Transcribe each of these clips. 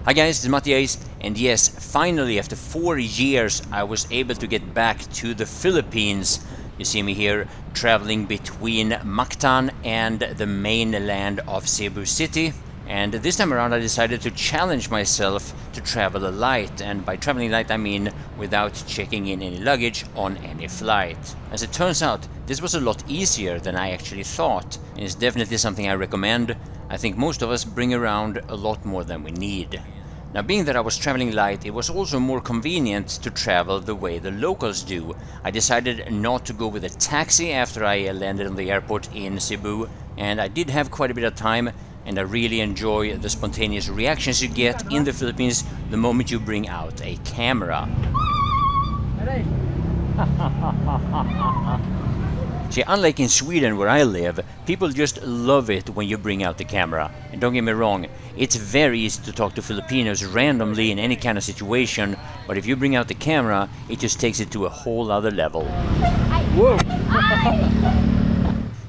Hi guys, this is Mattiace, and yes, finally after 4 years I was able to get back to the Philippines. You see me here traveling between Mactan and the mainland of Cebu City. And this time around I decided to challenge myself to travel light, and by traveling light I mean without checking in any luggage on any flight. As it turns out, this was a lot easier than I actually thought, and it's definitely something I recommend. I think most of us bring around a lot more than we need. Now, being that I was traveling light, it was also more convenient to travel the way the locals do. I decided not to go with a taxi after I landed on the airport in Cebu, and I did have quite a bit of time, and I really enjoy the spontaneous reactions you get in the Philippines the moment you bring out a camera. See, unlike in Sweden where I live, people just love it when you bring out the camera. And don't get me wrong, it's very easy to talk to Filipinos randomly in any kind of situation, but if you bring out the camera, it just takes it to a whole other level. Whoa!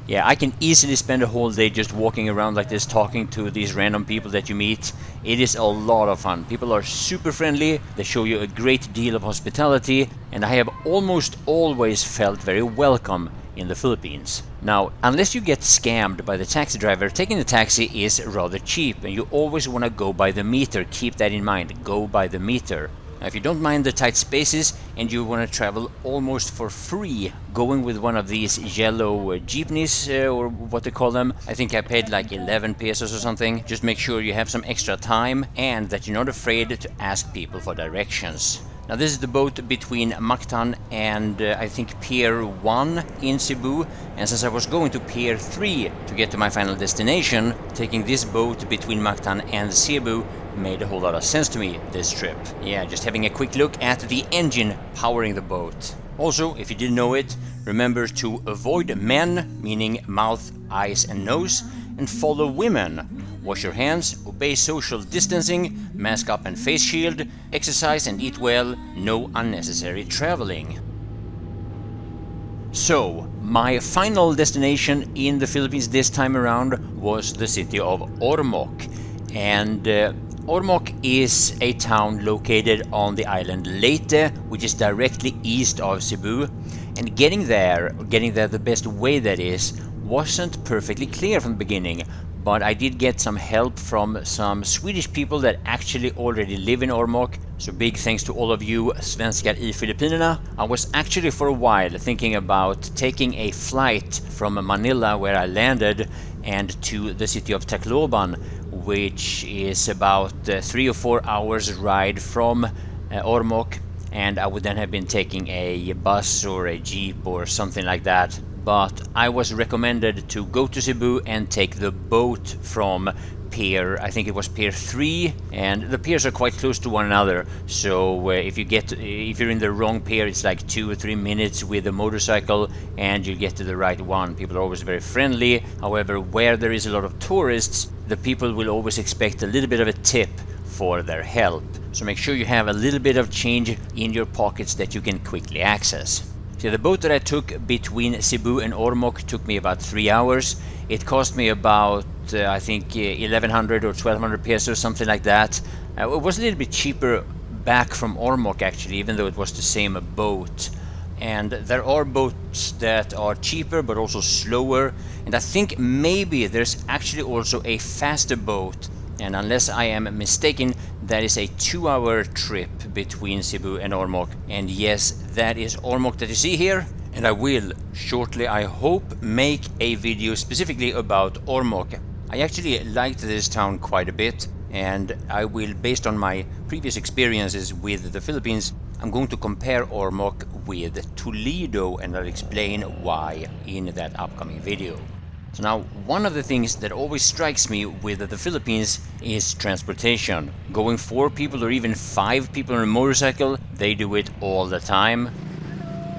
Yeah, I can easily spend a whole day just walking around like this, talking to these random people that you meet. It is a lot of fun. People are super friendly, they show you a great deal of hospitality, and I have almost always felt very welcome in the Philippines. Now, unless you get scammed by the taxi driver, taking the taxi is rather cheap, and you always want to go by the meter. Keep that in mind, go by the meter. Now, if you don't mind the tight spaces and you want to travel almost for free, going with one of these yellow jeepneys, or what they call them, I think I paid like 11 pesos or something. Just make sure you have some extra time and that you're not afraid to ask people for directions. Now, this is the boat between Mactan and I think Pier 1 in Cebu, and since I was going to Pier 3 to get to my final destination, taking this boat between Mactan and Cebu made a whole lot of sense to me this trip. Yeah, just having a quick look at the engine powering the boat. Also, if you didn't know it, remember to avoid men, meaning mouth, eyes and nose, and follow women. Wash your hands, obey social distancing, mask up and face shield, exercise and eat well, no unnecessary traveling. So, my final destination in the Philippines this time around was the city of Ormoc. And Ormoc is a town located on the island Leyte, which is directly east of Cebu. And getting there the best way that is, wasn't perfectly clear from the beginning. But I did get some help from some Swedish people that actually already live in Ormoc. So big thanks to all of you svenskar I Filippinerna. I was actually for a while thinking about taking a flight from Manila, where I landed, and to the city of Tacloban, which is about 3 or 4 hours ride from Ormoc. And I would then have been taking a bus or a jeep or something like that. But I was recommended to go to Cebu and take the boat from Pier, I think it was Pier 3, and the piers are quite close to one another, so if you're in the wrong pier, it's like 2 or 3 minutes with a motorcycle and you get to the right one. People are always very friendly. However, where there is a lot of tourists, the people will always expect a little bit of a tip for their help. So make sure you have a little bit of change in your pockets that you can quickly access. So the boat that I took between Cebu and Ormoc took me about 3 hours. It cost me about, I think, 1100 or 1200 pesos, something like that. It was a little bit cheaper back from Ormoc, actually, even though it was the same boat. And there are boats that are cheaper but also slower. And I think maybe there's actually also a faster boat. And unless I am mistaken, that is a 2-hour trip between Cebu and Ormoc. And yes, that is Ormoc that you see here. And I will shortly, I hope, make a video specifically about Ormoc. I actually liked this town quite a bit, and I will, based on my previous experiences with the Philippines, I'm going to compare Ormoc with Toledo, and I'll explain why in that upcoming video. So now, one of the things that always strikes me with the Philippines is transportation. Going 4 people or even 5 people on a motorcycle, they do it all the time.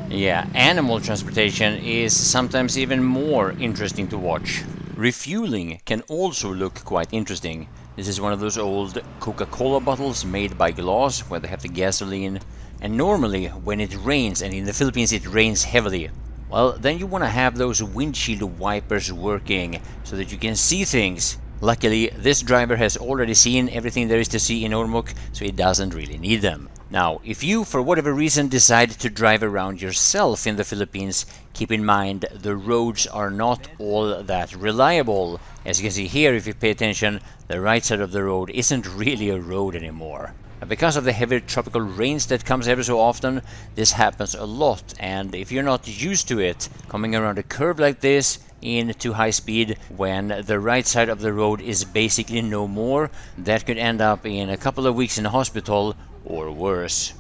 Yeah, animal transportation is sometimes even more interesting to watch. Refueling can also look quite interesting. This is one of those old Coca-Cola bottles made by glass where they have the gasoline. And normally, when it rains, and in the Philippines it rains heavily, well, then you want to have those windshield wipers working so that you can see things. Luckily, this driver has already seen everything there is to see in Ormoc, so he doesn't really need them. Now, if you, for whatever reason, decide to drive around yourself in the Philippines, keep in mind the roads are not all that reliable. As you can see here, if you pay attention, the right side of the road isn't really a road anymore. Because of the heavy tropical rains that comes ever so often, this happens a lot, and if you're not used to it, coming around a curve like this in too high speed when the right side of the road is basically no more, that could end up in a couple of weeks in a hospital or worse.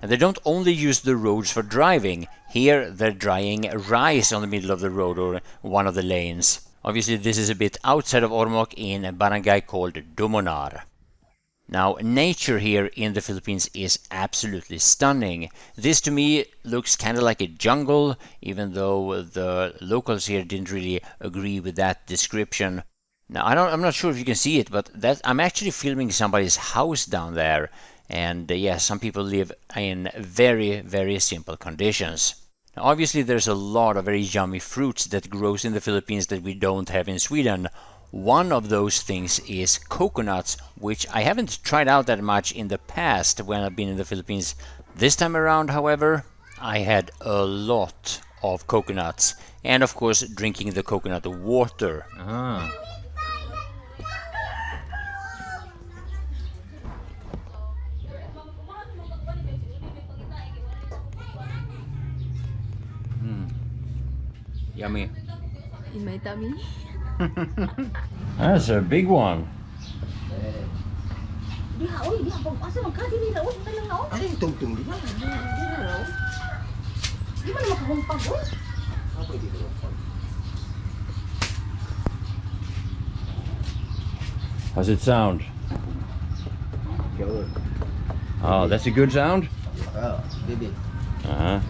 And they don't only use the roads for driving. Here they're drying rice on the middle of the road or one of the lanes. Obviously this is a bit outside of Ormoc in a barangay called Dumunar. Now, nature here in the Philippines is absolutely stunning. This to me looks kind of like a jungle, even though the locals here didn't really agree with that description. Now, I'm not sure if you can see it, but I'm actually filming somebody's house down there. And yeah, some people live in very, very simple conditions. Now, obviously, there's a lot of very yummy fruits that grows in the Philippines that we don't have in Sweden. One of those things is coconuts, which I haven't tried out that much in the past when I've been in the Philippines. This time around, however, I had a lot of coconuts, and of course drinking the coconut water. Yummy. In my tummy. That's a big one. How's it sound? Oh, that's a good sound? Uh-huh.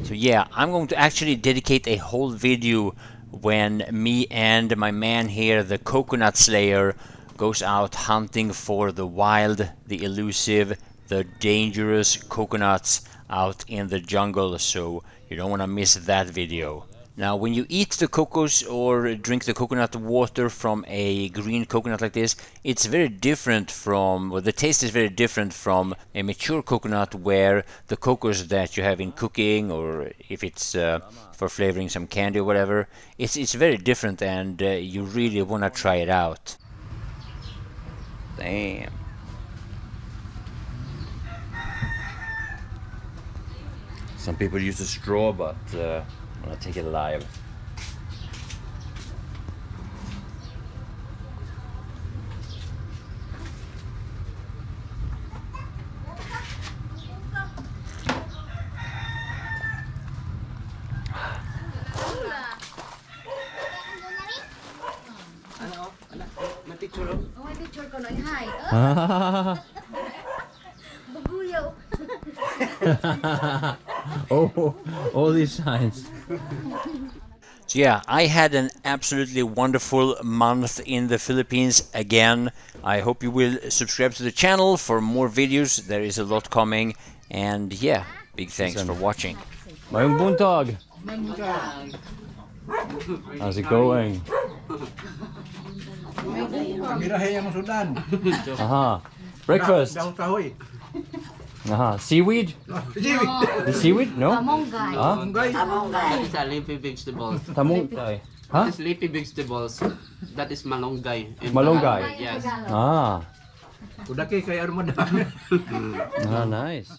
So yeah, I'm going to actually dedicate a whole video when me and my man here, the coconut slayer, goes out hunting for the wild, the elusive, the dangerous coconuts out in the jungle, so you don't want to miss that video. Now, when you eat the cocos or drink the coconut water from a green coconut like this, it's very different from, well, the taste is very different from a mature coconut where the cocos that you have in cooking, or if it's for flavoring some candy or whatever, it's very different, and you really want to try it out. Damn. Some people use a straw, but I'm gonna take it alive. Oh, all these signs. So yeah, I had an absolutely wonderful month in the Philippines again. I hope you will subscribe to the channel for more videos. There is a lot coming, and yeah, big thanks for watching. Mayong buntag. How's it going? Aha. Breakfast. Seaweed? The seaweed? No? Tamonggay. That is a leafy vegetables. Tamonggay. That is leafy vegetables. That is malunggay. Malunggay? Yes. Ah. Kudaki kay armada. Ah, nice.